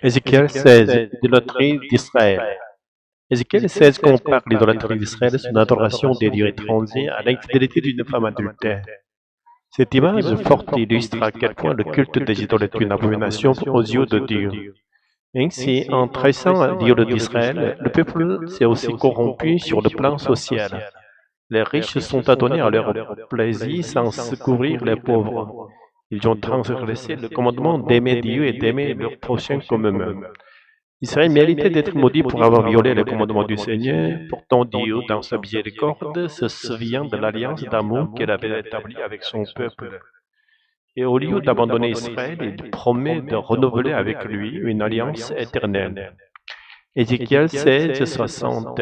Ézéchiel 16, idolâtrie d'Israël. Ézéchiel 16 compare l'idolâtrie d'Israël, son adoration des dieux étrangers, à l'infidélité d'une femme adultère. Cette image forte illustre à quel point le culte des idoles est une abomination aux yeux de Dieu. Ainsi, en trahissant l'idole d'Israël, le peuple s'est aussi corrompu sur le plan social. Les riches sont adonnés à leur plaisir sans secourir les pauvres. Ils ont transgressé le commandement d'aimer Dieu et d'aimer leur prochain comme eux-mêmes. Israël méritait d'être maudit pour avoir violé le commandement du Seigneur. Pourtant, Dieu, dans sa miséricorde, se souvient de l'alliance d'amour qu'il avait établie avec son peuple. Et au lieu d'abandonner Israël, il promet de renouveler avec lui une alliance éternelle. Ézéchiel 16, 60.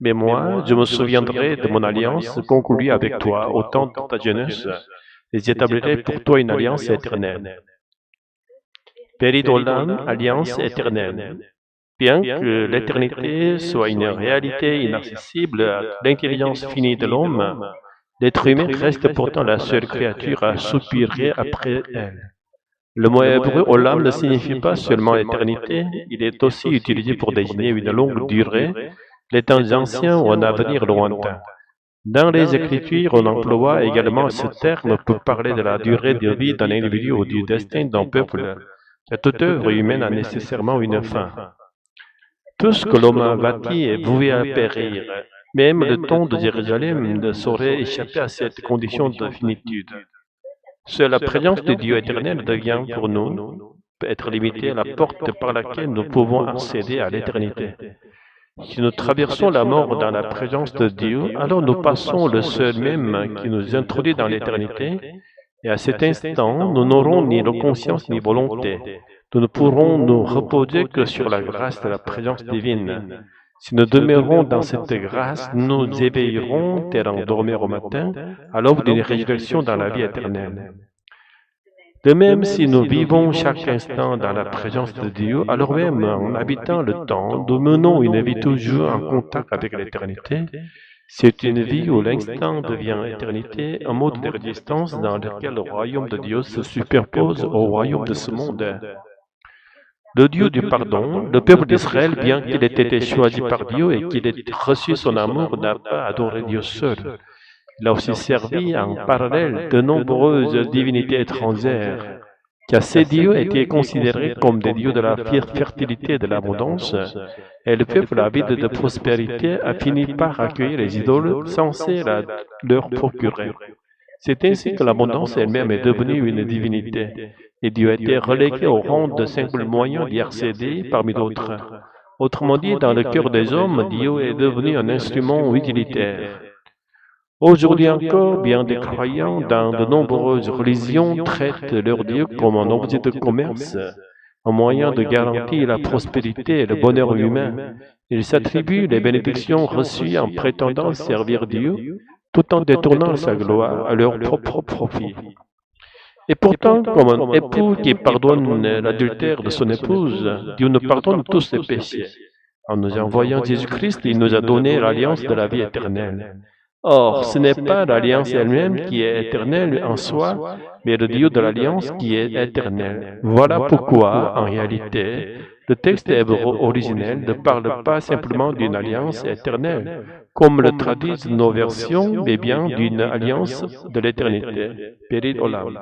Mais moi, je me souviendrai de mon alliance conclue avec toi au temps de ta jeunesse, et j'établirai pour toi une alliance éternelle. Péridolam, alliance éternelle. Bien que l'éternité soit une réalité inaccessible à l'intelligence finie de l'homme, l'être humain reste pourtant la seule créature à soupirer après elle. Le mot hébreu olam ne signifie pas seulement éternité, il est aussi utilisé pour désigner une longue durée, les temps anciens ou un avenir lointain. Dans les Écritures, on emploie également ce terme pour parler de la durée de vie d'un individu ou du destin d'un peuple. Toute œuvre humaine a nécessairement une fin. Tout ce que l'homme a bâti est voué à périr. Même le temps de Jérusalem ne saurait échapper à cette condition de finitude. Seule la présence de Dieu éternel devient pour nous, peut être limitée à la porte par laquelle nous pouvons accéder à l'éternité. Si nous traversons la mort dans la présence de Dieu, alors nous passons le seul même qui nous introduit dans l'éternité, et à cet instant, nous n'aurons ni conscience ni volonté. Nous ne pourrons nous reposer que sur la grâce de la présence divine. Si nous demeurons dans cette grâce, nous nous éveillerons, tel en dormir au matin, à l'aube d'une résurrection dans la vie éternelle. De même, si nous vivons chaque instant dans la présence de Dieu, alors même en habitant le temps, nous menons une vie toujours en contact avec l'éternité. C'est une vie où l'instant devient éternité, un mode de résistance dans lequel le royaume de Dieu se superpose au royaume de ce monde. Le Dieu du pardon, le peuple d'Israël, bien qu'il ait été choisi par Dieu et qu'il ait reçu son amour, n'a pas adoré Dieu seul. Il a aussi servi en parallèle de nombreuses divinités étrangères, car ces dieux étaient considérés comme des dieux de la fertilité et de l'abondance, et le peuple avide de prospérité a fini par accueillir les idoles censées leur procurer. C'est ainsi que l'abondance elle-même est devenue une divinité, et Dieu a été relégué au rang de simple moyen d'y accéder parmi d'autres. Autrement dit, dans le cœur des hommes, Dieu est devenu un instrument utilitaire. Aujourd'hui encore, bien des croyants dans de nombreuses religions traitent leur Dieu comme un objet de commerce, un moyen de garantir la prospérité et le bonheur humain. Ils s'attribuent les bénédictions reçues en prétendant servir Dieu, tout en détournant sa gloire à leur propre profit. Et pourtant, comme un époux qui pardonne l'adultère de son épouse, Dieu nous pardonne tous ses péchés. En nous envoyant Jésus-Christ, il nous a donné l'alliance de la vie éternelle. Or, ce n'est pas l'alliance elle-même qui est éternelle en soi, mais le Dieu de l'alliance qui est éternel. Voilà pourquoi, en réalité, le texte hébreu originel ne parle pas simplement d'une alliance éternelle, comme le traduisent nos versions, mais bien d'une alliance de l'éternité. Périd Olam.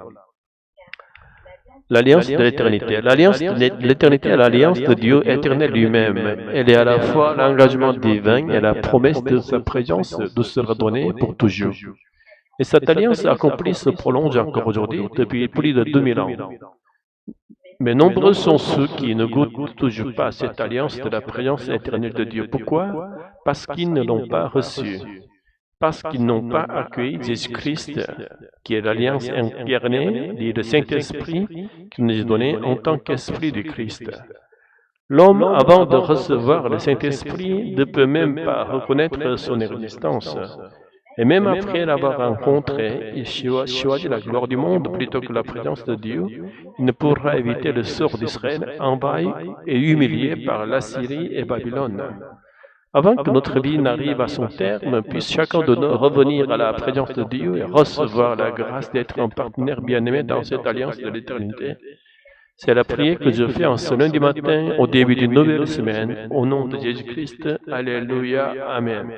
L'alliance de l'éternité. L'alliance de l'éternité est l'alliance de Dieu éternel lui-même. Elle est à la fois l'engagement divin et la promesse de sa présence nous sera donnée pour toujours. Et cette alliance accomplie se prolonge encore aujourd'hui depuis plus de 2000 ans. Mais nombreux sont ceux qui ne goûtent toujours pas cette alliance de la présence éternelle de Dieu. Pourquoi? Parce qu'ils ne l'ont pas reçue. Parce qu'ils n'ont pas accueilli Jésus-Christ, qui est l'alliance incarnée, dit le Saint-Esprit, qui nous est donné en tant qu'Esprit du Christ. L'homme, avant de recevoir le Saint-Esprit, ne peut même pas reconnaître son existence. Et même après l'avoir rencontré, il choisit la gloire du monde plutôt que la présence de Dieu, il ne pourra éviter le sort d'Israël envahi et humilié par l'Assyrie et Babylone. Avant que notre vie n'arrive à son terme, puisse chacun de nous revenir à la présence de Dieu et recevoir la grâce d'être un partenaire bien-aimé dans cette alliance de l'éternité. C'est la prière que je fais en ce lundi matin, au début d'une nouvelle semaine, au nom de Jésus-Christ. Alléluia. Amen.